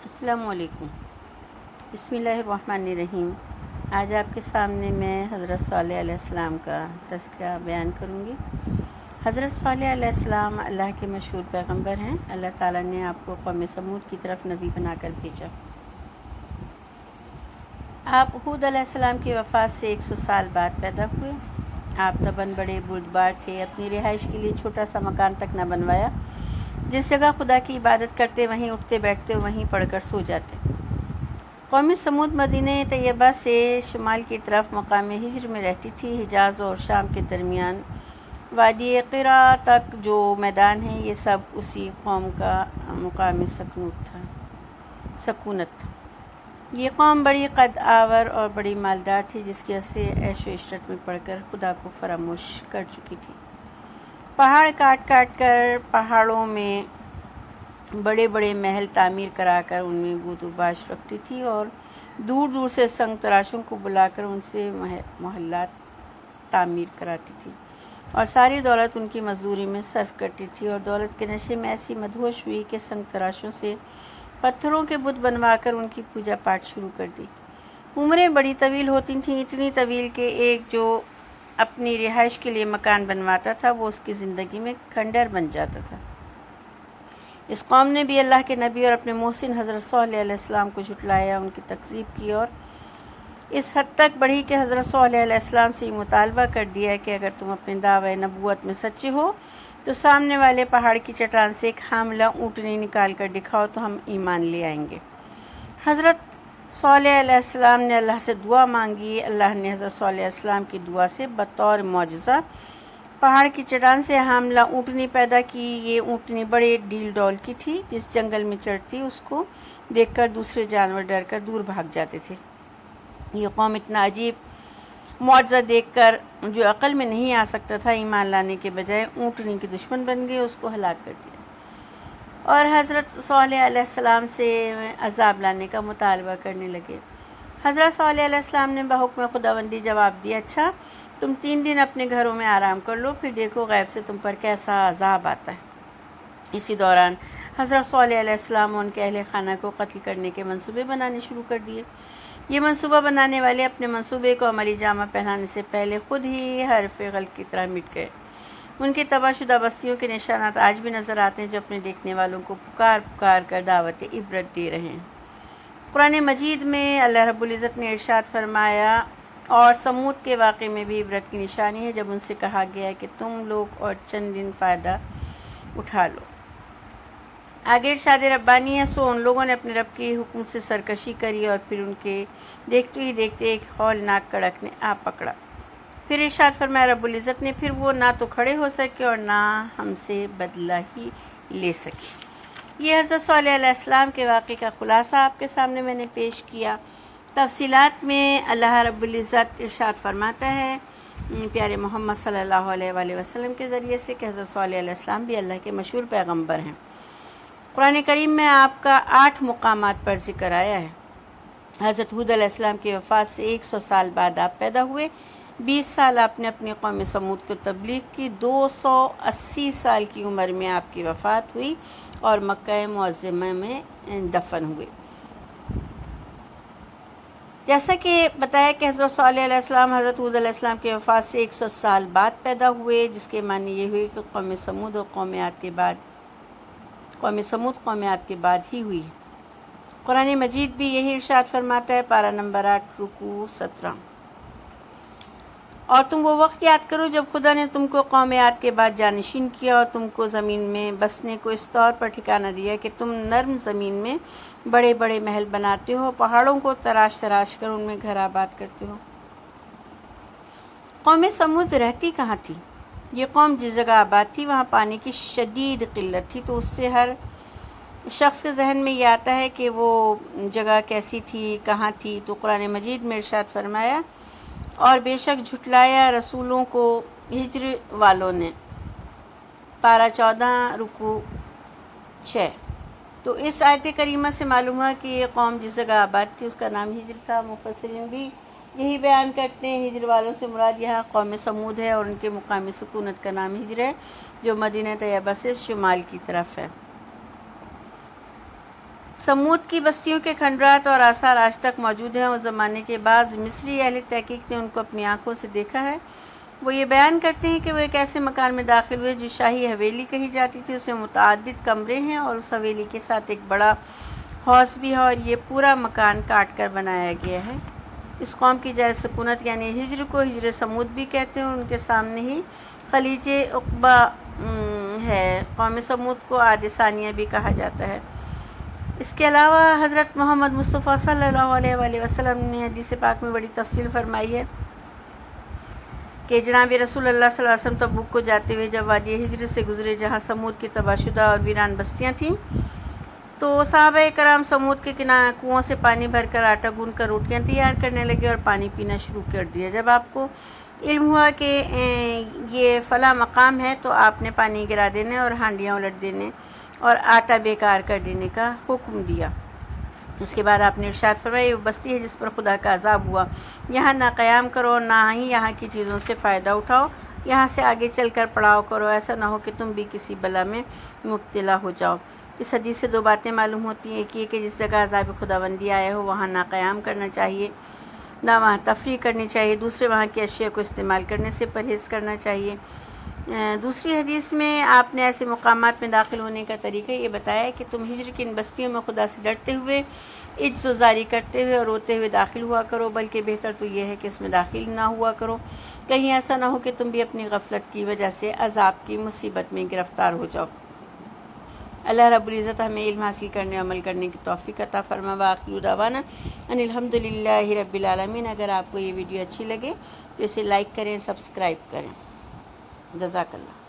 السلام علیکم۔ بسم اللہ الرحمن الرحیم۔ آج آپ کے سامنے میں حضرت صالح علیہ السلام کا تذکرہ بیان کروں گی۔ حضرت صالح علیہ السلام اللہ کے مشہور پیغمبر ہیں۔ اللہ تعالیٰ نے آپ کو قوم سمود کی طرف نبی بنا کر بھیجا۔ آپ ہود علیہ السلام کی وفات سے 100 سال بعد پیدا ہوئے۔ آپ طبعاً بڑے بردبار تھے، اپنی رہائش کے لیے چھوٹا سا مکان تک نہ بنوایا۔ جس جگہ خدا کی عبادت کرتے وہیں اٹھتے بیٹھتے وہیں پڑھ کر سو جاتے۔ قوم سمود مدینہ طیبہ سے شمال کی طرف مقام ہجر میں رہتی تھی۔ حجاز اور شام کے درمیان وادی قرا تک جو میدان ہے، یہ سب اسی قوم کا مقام سکونت تھا۔ یہ قوم بڑی قد آور اور بڑی مالدار تھی، جس کی وجہ سے عیش و عشرت میں پڑھ کر خدا کو فراموش کر چکی تھی۔ پہاڑ کاٹ کاٹ کر پہاڑوں میں بڑے بڑے محل تعمیر کرا کر ان میں بود و باش رکھتی تھی، اور دور دور سے سنگ تراشوں کو بلا کر ان سے محلات تعمیر کراتی تھی، اور ساری دولت ان کی مزدوری میں صرف کرتی تھی، اور دولت کے نشے میں ایسی مدہوش ہوئی کہ سنگ تراشوں سے پتھروں کے بت بنوا کر ان کی پوجا پاٹ شروع کر دی۔ عمریں بڑی طویل ہوتی تھیں، اتنی طویل کہ ایک جو اپنی رہائش کے لیے مکان بنواتا تھا وہ اس کی زندگی میں کھنڈر بن جاتا تھا۔ اس قوم نے بھی اللہ کے نبی اور اپنے محسن حضرت صالح علیہ السلام کو جھٹلایا، ان کی تکذیب کی، اور اس حد تک بڑھی کہ حضرت صالح علیہ السلام سے یہ مطالبہ کر دیا کہ اگر تم اپنے دعوی نبوت میں سچے ہو تو سامنے والے پہاڑ کی چٹان سے ایک حاملہ اونٹنی نکال کر دکھاؤ تو ہم ایمان لے آئیں گے۔ حضرت صالح علیہ السلام نے اللہ سے دعا مانگی۔ اللہ نے حضرت صالح علیہ السلام کی دعا سے بطور معجزہ پہاڑ کی چٹان سے حاملہ اونٹنی پیدا کی۔ یہ اونٹنی بڑے ڈیل ڈول کی تھی، جس جنگل میں چڑھتی اس کو دیکھ کر دوسرے جانور ڈر کر دور بھاگ جاتے تھے۔ یہ قوم اتنا عجیب معجزہ دیکھ کر جو عقل میں نہیں آ سکتا تھا، ایمان لانے کے بجائے اونٹنی کے دشمن بن گئے، اس کو ہلاک کر دیا، اور حضرت صالح علیہ السلام سے عذاب لانے کا مطالبہ کرنے لگے۔ حضرت صالح علیہ السلام نے بحکم خداوندی جواب دیا، اچھا تم 3 دن اپنے گھروں میں آرام کر لو، پھر دیکھو غیب سے تم پر کیسا عذاب آتا ہے۔ اسی دوران حضرت صالح علیہ السلام اور ان کے اہل خانہ کو قتل کرنے کے منصوبے بنانے شروع کر دیے۔ یہ منصوبہ بنانے والے اپنے منصوبے کو عملی جامہ پہنانے سے پہلے خود ہی حرف غلط کی طرح مٹ گئے۔ ان کی تباہ شدہ بستیوں کے نشانات آج بھی نظر آتے ہیں، جو اپنے دیکھنے والوں کو پکار پکار کر دعوت عبرت دے رہے ہیں۔ قرآن مجید میں اللہ رب العزت نے ارشاد فرمایا، اور سمود کے واقعے میں بھی عبرت کی نشانی ہے، جب ان سے کہا گیا ہے کہ تم لوگ اور چند دن فائدہ اٹھا لو۔ آگے ارشاد ربانی ہے، سو ان لوگوں نے اپنے رب کے حکم سے سرکشی کری، اور پھر ان کے دیکھتے ہی دیکھتے ایک ہولناک کڑک نے آ پکڑا۔ پھر ارشاد فرمایا رب العزت نے، پھر وہ نہ تو کھڑے ہو سکے اور نہ ہم سے بدلہ ہی لے سکے۔ یہ حضرت صالح علیہ السلام کے واقعے کا خلاصہ آپ کے سامنے میں نے پیش کیا۔ تفصیلات میں اللہ رب العزت ارشاد فرماتا ہے پیارے محمد صلی اللہ علیہ وآلہ وسلم کے ذریعے سے کہ حضرت صالح علیہ السلام بھی اللہ کے مشہور پیغمبر ہیں۔ قرآن کریم میں آپ کا 8 مقامات پر ذکر آیا ہے۔ حضرت ہود علیہ السلام کی وفات سے 100 سال بعد آپ پیدا ہوئے۔ 20 سال آپ نے اپنی قوم سمود کو تبلیغ کی۔ 280 سال کی عمر میں آپ کی وفات ہوئی اور مکہ معظمہ میں دفن ہوئے۔ جیسا کہ بتایا کہ حضرت صالح علیہ السلام حضرت ہود علیہ السلام کی وفات سے 100 سال بعد پیدا ہوئے، جس کے معنی یہ ہوئی کہ قوم سمود قوم عاد کے بعد ہی ہوئی۔ قرآن مجید بھی یہی ارشاد فرماتا ہے، پارہ نمبر 8 رکوع 17، اور تم وہ وقت یاد کرو جب خدا نے تم کو قوم عاد کے بعد جانشین کیا اور تم کو زمین میں بسنے کو اس طور پر ٹھکانہ دیا کہ تم نرم زمین میں بڑے بڑے محل بناتے ہو، پہاڑوں کو تراش تراش کر ان میں گھر آباد کرتے ہو۔ قوم سمود رہتی کہاں تھی؟ یہ قوم جس جگہ آباد تھی وہاں پانی کی شدید قلت تھی، تو اس سے ہر شخص کے ذہن میں یہ آتا ہے کہ وہ جگہ کیسی تھی، کہاں تھی۔ تو قرآن مجید میں ارشاد فرمایا، اور بے شک جھٹلایا رسولوں کو ہجر والوں نے، پارہ 14 رکوع 6۔ تو اس آیت کریمہ سے معلوم ہوا کہ یہ قوم جس جگہ آباد تھی اس کا نام ہجر تھا۔ مفسرین بھی یہی بیان کرتے ہیں۔ ہجر والوں سے مراد یہاں قوم سمود ہے، اور ان کے مقام سکونت کا نام ہجر ہے، جو مدینہ طیبہ سے شمال کی طرف ہے۔ سمود کی بستیوں کے کھنڈرات اور آثار آج تک موجود ہیں۔ اس زمانے کے بعض مصری اہل تحقیق نے ان کو اپنی آنکھوں سے دیکھا ہے۔ وہ یہ بیان کرتے ہیں کہ وہ ایک ایسے مکان میں داخل ہوئے جو شاہی حویلی کہی جاتی تھی۔ اس میں متعدد کمرے ہیں اور اس حویلی کے ساتھ ایک بڑا حوض بھی ہے اور یہ پورا مکان کاٹ کر بنایا گیا ہے۔ اس قوم کی جائے سکونت یعنی ہجر کو ہجر سمود بھی کہتے ہیں اور ان کے سامنے ہی خلیج عقبہ ہے۔ قوم سمود کو عاد ثانیہ بھی کہا جاتا ہے۔ اس کے علاوہ حضرت محمد مصطفیٰ صلی اللہ علیہ وآلہ وسلم نے حدیث پاک میں بڑی تفصیل فرمائی ہے کہ جناب رسول اللہ صلی اللہ علیہ وسلم تبوک کو جاتے ہوئے جب وادی ہجر سے گزرے جہاں سمود کی تباہ شدہ اور ویران بستیاں تھیں تو صحابہ کرام سمود کے کنوؤں سے پانی بھر کر آٹا گوندھ کر روٹیاں تیار کرنے لگے اور پانی پینا شروع کر دیا۔ جب آپ کو علم ہوا کہ یہ فلاں مقام ہے تو آپ نے پانی گرا دینے اور ہانڈیاں الٹ دینے اور آٹا بیکار کر دینے کا حکم دیا۔ اس کے بعد آپ نے ارشاد فرمایا یہ وہ بستی ہے جس پر خدا کا عذاب ہوا، یہاں نہ قیام کرو نہ ہی یہاں کی چیزوں سے فائدہ اٹھاؤ، یہاں سے آگے چل کر پڑاؤ کرو، ایسا نہ ہو کہ تم بھی کسی بلا میں مبتلا ہو جاؤ۔ اس حدیث سے دو باتیں معلوم ہوتی ہیں، ایک یہ کہ جس جگہ عذاب خداوندی آیا ہو وہاں نہ قیام کرنا چاہیے نہ وہاں تفریح کرنی چاہیے، دوسرے وہاں کی اشیاء کو استعمال کرنے سے پرہیز کرنا چاہیے۔ دوسری حدیث میں آپ نے ایسے مقامات میں داخل ہونے کا طریقہ یہ بتایا کہ تم ہجر کی ان بستیوں میں خدا سے ڈرتے ہوئے، عجز و زاری کرتے ہوئے اور روتے ہوئے داخل ہوا کرو، بلکہ بہتر تو یہ ہے کہ اس میں داخل نہ ہوا کرو، کہیں ایسا نہ ہو کہ تم بھی اپنی غفلت کی وجہ سے عذاب کی مصیبت میں گرفتار ہو جاؤ۔ اللہ رب العزت ہمیں علم حاصل کرنے عمل کرنے کی توفیق عطا فرما۔ وآخر دعوانا ان الحمدللہ رب العالمین۔ اگر آپ کو یہ ویڈیو اچھی لگے تو اسے لائک کریں، سبسکرائب کریں۔ جزاک اللہ۔